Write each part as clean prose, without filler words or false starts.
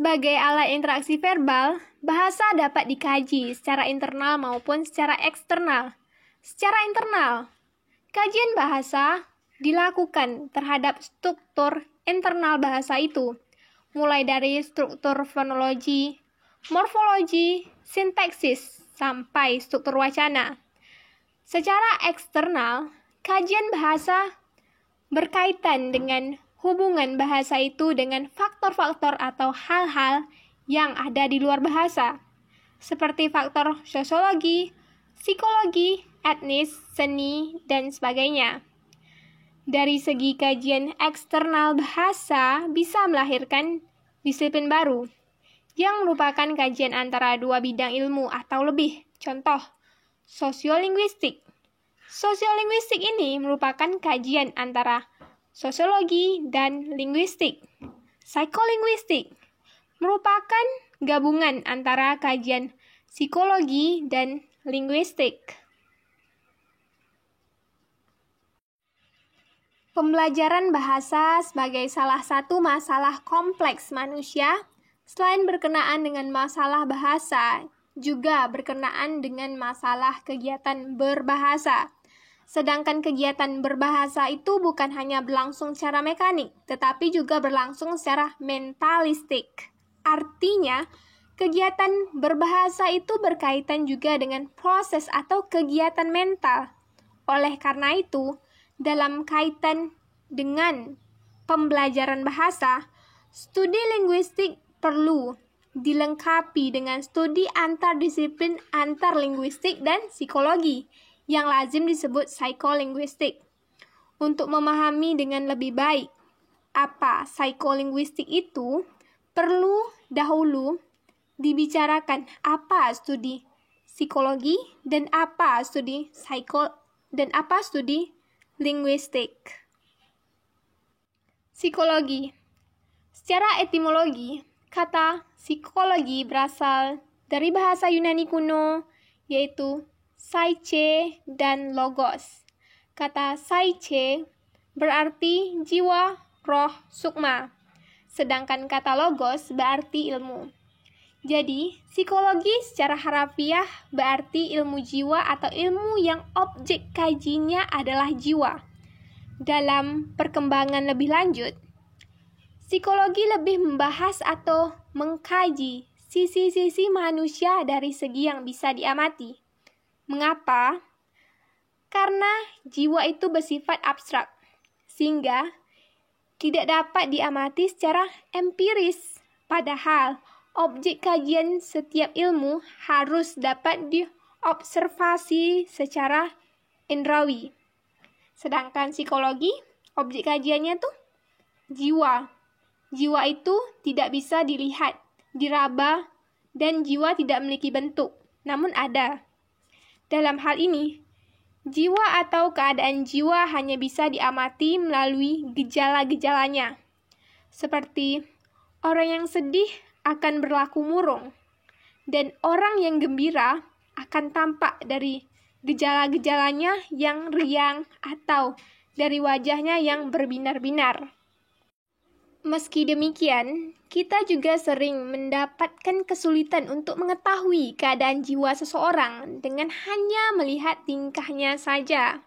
Sebagai alat interaksi verbal, bahasa dapat dikaji secara internal maupun secara eksternal. Secara internal, kajian bahasa dilakukan terhadap struktur internal bahasa itu, mulai dari struktur fonologi, morfologi, sintaksis, sampai struktur wacana. Secara eksternal, kajian bahasa berkaitan dengan hubungan bahasa itu dengan faktor-faktor atau hal-hal yang ada di luar bahasa, seperti faktor sosiologi, psikologi, etnis, seni, dan sebagainya. Dari segi kajian eksternal bahasa bisa melahirkan disiplin baru, yang merupakan kajian antara dua bidang ilmu atau lebih. Contoh, sosiolinguistik. Sosiolinguistik ini merupakan kajian antara sosiologi dan linguistik. Psikolinguistik merupakan gabungan antara kajian psikologi dan linguistik. Pembelajaran bahasa sebagai salah satu masalah kompleks manusia, selain berkenaan dengan masalah bahasa, juga berkenaan dengan masalah kegiatan berbahasa. Sedangkan kegiatan berbahasa itu bukan hanya berlangsung secara mekanik, tetapi juga berlangsung secara mentalistik. Artinya, kegiatan berbahasa itu berkaitan juga dengan proses atau kegiatan mental. Oleh karena itu, dalam kaitan dengan pembelajaran bahasa, studi linguistik perlu dilengkapi dengan studi antardisiplin antarlinguistik dan psikologi, yang lazim disebut psikolinguistik. Untuk memahami dengan lebih baik apa psikolinguistik itu, perlu dahulu dibicarakan apa studi psikologi dan apa studi linguistik. Psikologi. Secara etimologi, kata psikologi berasal dari bahasa Yunani kuno, yaitu psyche dan logos. Kata psyche berarti jiwa, roh, sukma. Sedangkan kata logos berarti ilmu. Jadi, psikologi secara harafiah berarti ilmu jiwa atau ilmu yang objek kajinya adalah jiwa. Dalam perkembangan lebih lanjut, psikologi lebih membahas atau mengkaji sisi-sisi manusia dari segi yang bisa diamati. Mengapa? Karena jiwa itu bersifat abstrak, sehingga tidak dapat diamati secara empiris. Padahal, objek kajian setiap ilmu harus dapat diobservasi secara indrawi. Sedangkan psikologi, objek kajiannya tuh jiwa. Jiwa itu tidak bisa dilihat, diraba, dan jiwa tidak memiliki bentuk, namun ada. Dalam hal ini, jiwa atau keadaan jiwa hanya bisa diamati melalui gejala-gejalanya. Seperti orang yang sedih akan berlaku murung, dan orang yang gembira akan tampak dari gejala-gejalanya yang riang atau dari wajahnya yang berbinar-binar. Meski demikian, kita juga sering mendapatkan kesulitan untuk mengetahui keadaan jiwa seseorang dengan hanya melihat tingkahnya saja.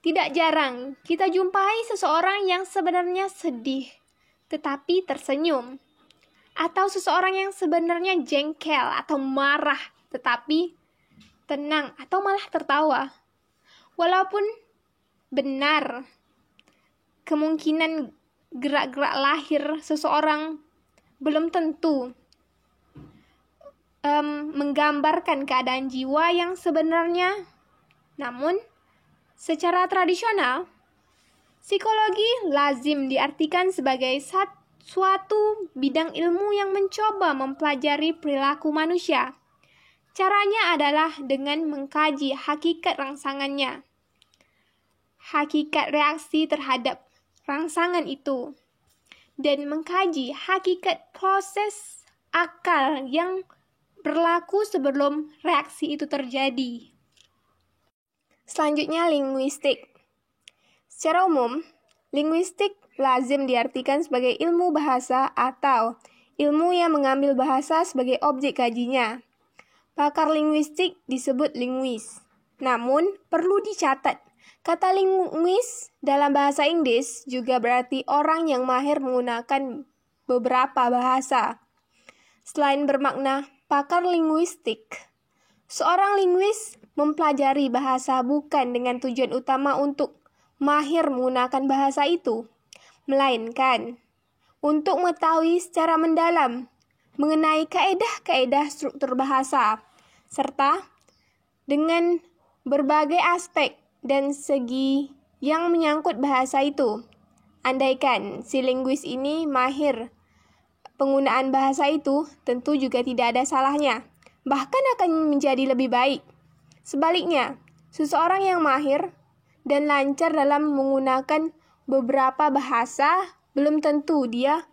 Tidak jarang kita jumpai seseorang yang sebenarnya sedih, tetapi tersenyum. Atau seseorang yang sebenarnya jengkel atau marah, tetapi tenang atau malah tertawa. Walaupun benar, kemungkinan gerak-gerak lahir seseorang belum tentu menggambarkan keadaan jiwa yang sebenarnya. Namun, secara tradisional, psikologi lazim diartikan sebagai suatu bidang ilmu yang mencoba mempelajari perilaku manusia. Caranya adalah dengan mengkaji hakikat rangsangannya, hakikat reaksi terhadap rangsangan itu, dan mengkaji hakikat proses akal yang berlaku sebelum reaksi itu terjadi. Selanjutnya, linguistik. Secara umum, linguistik lazim diartikan sebagai ilmu bahasa atau ilmu yang mengambil bahasa sebagai objek kajinya. Pakar linguistik disebut linguis. Namun, perlu dicatat, kata linguis dalam bahasa Inggris juga berarti orang yang mahir menggunakan beberapa bahasa. Selain bermakna pakar linguistik, seorang linguis mempelajari bahasa bukan dengan tujuan utama untuk mahir menggunakan bahasa itu, melainkan untuk mengetahui secara mendalam mengenai kaedah-kaedah struktur bahasa, serta dengan berbagai aspek dan segi yang menyangkut bahasa itu. Andaikan si linguis ini mahir penggunaan bahasa itu, tentu juga tidak ada salahnya, bahkan akan menjadi lebih baik. Sebaliknya, seseorang yang mahir dan lancar dalam menggunakan beberapa bahasa belum tentu dia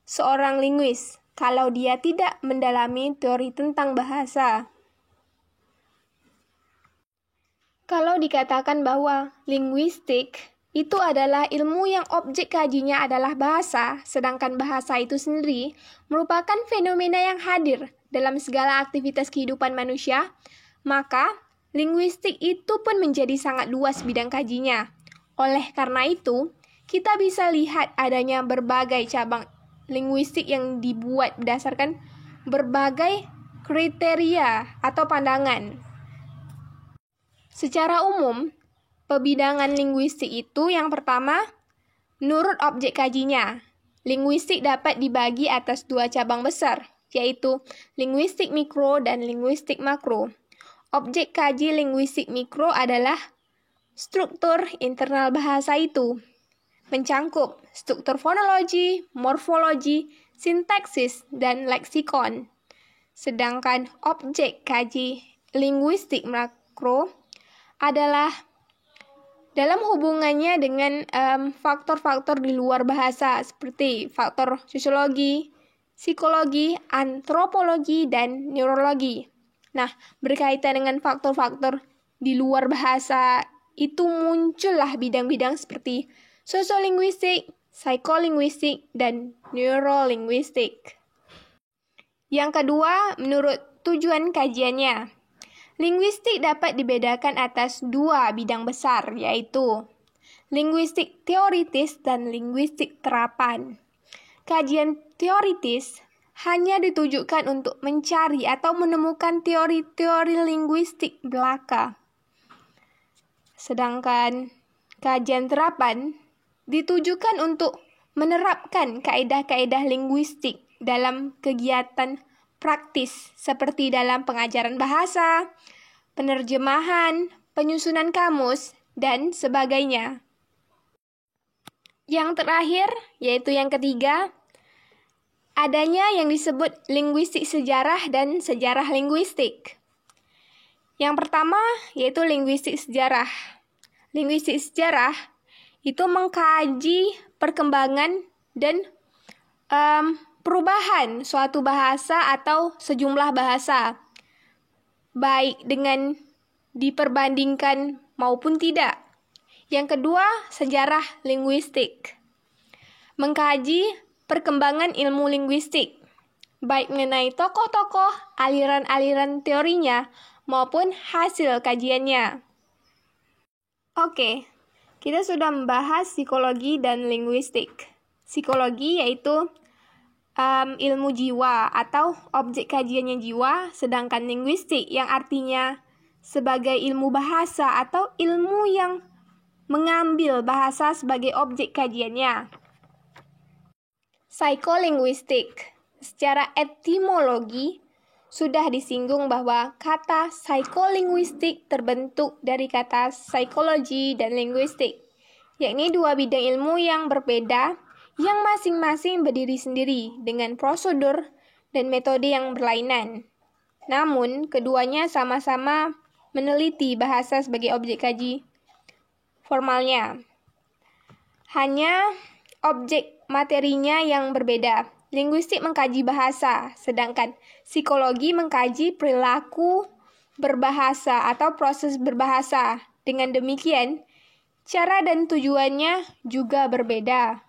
seorang linguis kalau dia tidak mendalami teori tentang bahasa. Kalau dikatakan bahwa linguistik itu adalah ilmu yang objek kajinya adalah bahasa, sedangkan bahasa itu sendiri merupakan fenomena yang hadir dalam segala aktivitas kehidupan manusia, maka linguistik itu pun menjadi sangat luas bidang kajinya. Oleh karena itu, kita bisa lihat adanya berbagai cabang linguistik yang dibuat berdasarkan berbagai kriteria atau pandangan. Secara umum, pebidangan linguistik itu yang pertama, menurut objek kajinya. Linguistik dapat dibagi atas dua cabang besar, yaitu linguistik mikro dan linguistik makro. Objek kaji linguistik mikro adalah struktur internal bahasa itu, mencangkup struktur fonologi, morfologi, sintaksis, dan leksikon. Sedangkan objek kaji linguistik makro adalah dalam hubungannya dengan faktor-faktor di luar bahasa seperti faktor sosiologi, psikologi, antropologi, dan neurologi. Nah, berkaitan dengan faktor-faktor di luar bahasa itu muncullah bidang-bidang seperti sosiolinguistik, psikolinguistik, dan neurolinguistik. Yang kedua, menurut tujuan kajiannya, linguistik dapat dibedakan atas dua bidang besar, yaitu linguistik teoritis dan linguistik terapan. Kajian teoritis hanya ditujukan untuk mencari atau menemukan teori-teori linguistik belaka. Sedangkan kajian terapan ditujukan untuk menerapkan kaedah-kaedah linguistik dalam kegiatan praktis seperti dalam pengajaran bahasa, penerjemahan, penyusunan kamus, dan sebagainya. Yang terakhir, yaitu yang ketiga, adanya yang disebut linguistik sejarah dan sejarah linguistik. Yang pertama, yaitu linguistik sejarah. Linguistik sejarah itu mengkaji perkembangan dan perubahan suatu bahasa atau sejumlah bahasa, baik dengan diperbandingkan maupun tidak. Yang kedua, sejarah linguistik. Mengkaji perkembangan ilmu linguistik, baik mengenai tokoh-tokoh, aliran-aliran teorinya, maupun hasil kajiannya. Oke, kita sudah membahas psikologi dan linguistik. Psikologi yaitu ilmu jiwa atau objek kajiannya jiwa, sedangkan linguistik yang artinya sebagai ilmu bahasa atau ilmu yang mengambil bahasa sebagai objek kajiannya. Psikolinguistik. Secara etimologi, sudah disinggung bahwa kata psikolinguistik terbentuk dari kata psikologi dan linguistik, yakni dua bidang ilmu yang berbeda yang masing-masing berdiri sendiri dengan prosedur dan metode yang berlainan. Namun, keduanya sama-sama meneliti bahasa sebagai objek kaji formalnya. Hanya objek materinya yang berbeda. Linguistik mengkaji bahasa, sedangkan psikologi mengkaji perilaku berbahasa atau proses berbahasa. Dengan demikian, cara dan tujuannya juga berbeda.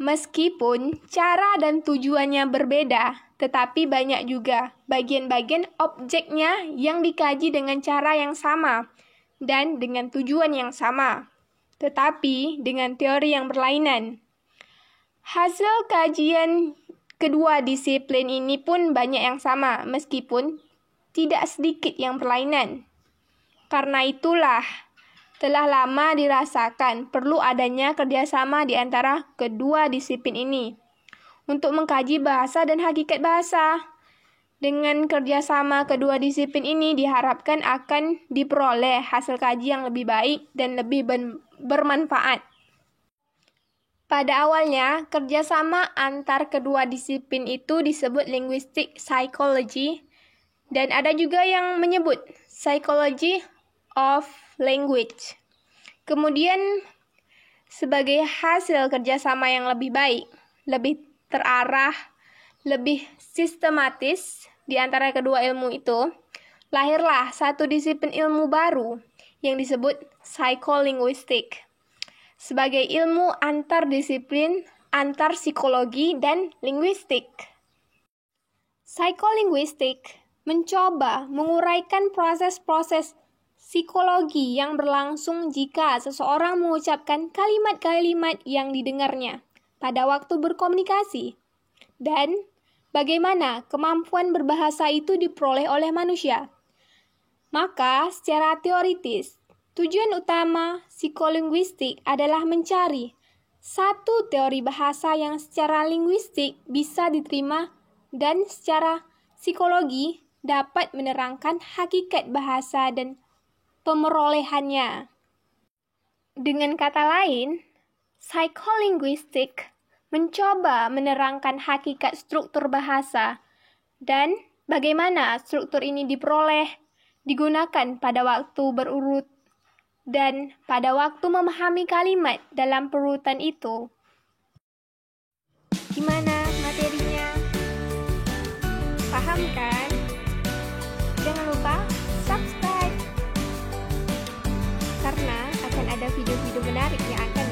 Meskipun cara dan tujuannya berbeda, tetapi banyak juga bagian-bagian objeknya yang dikaji dengan cara yang sama dan dengan tujuan yang sama, tetapi dengan teori yang berlainan. Hasil kajian kedua disiplin ini pun banyak yang sama, meskipun tidak sedikit yang berlainan. Karena itulah, telah lama dirasakan perlu adanya kerjasama di antara kedua disiplin ini untuk mengkaji bahasa dan hakikat bahasa. Dengan kerjasama kedua disiplin ini diharapkan akan diperoleh hasil kaji yang lebih baik dan lebih bermanfaat. Pada awalnya, kerjasama antar kedua disiplin itu disebut linguistic psychology, dan ada juga yang menyebut psychology of language. Kemudian, sebagai hasil kerjasama yang lebih baik, lebih terarah, lebih sistematis di antara kedua ilmu itu, lahirlah satu disiplin ilmu baru yang disebut psikolinguistik sebagai ilmu antar disiplin, antar psikologi dan linguistik. Psikolinguistik mencoba menguraikan proses-proses psikologi yang berlangsung jika seseorang mengucapkan kalimat-kalimat yang didengarnya pada waktu berkomunikasi, dan bagaimana kemampuan berbahasa itu diperoleh oleh manusia. Maka, secara teoritis, tujuan utama psikolinguistik adalah mencari satu teori bahasa yang secara linguistik bisa diterima dan secara psikologi dapat menerangkan hakikat bahasa dan pemerolehannya. Dengan kata lain, psikolinguistik mencoba menerangkan hakikat struktur bahasa dan bagaimana struktur ini diperoleh, digunakan pada waktu berurut, dan pada waktu memahami kalimat dalam perurutan itu. Gimana materinya? Paham kan? Jangan lupa subscribe, karena akan ada video-video menarik yang akan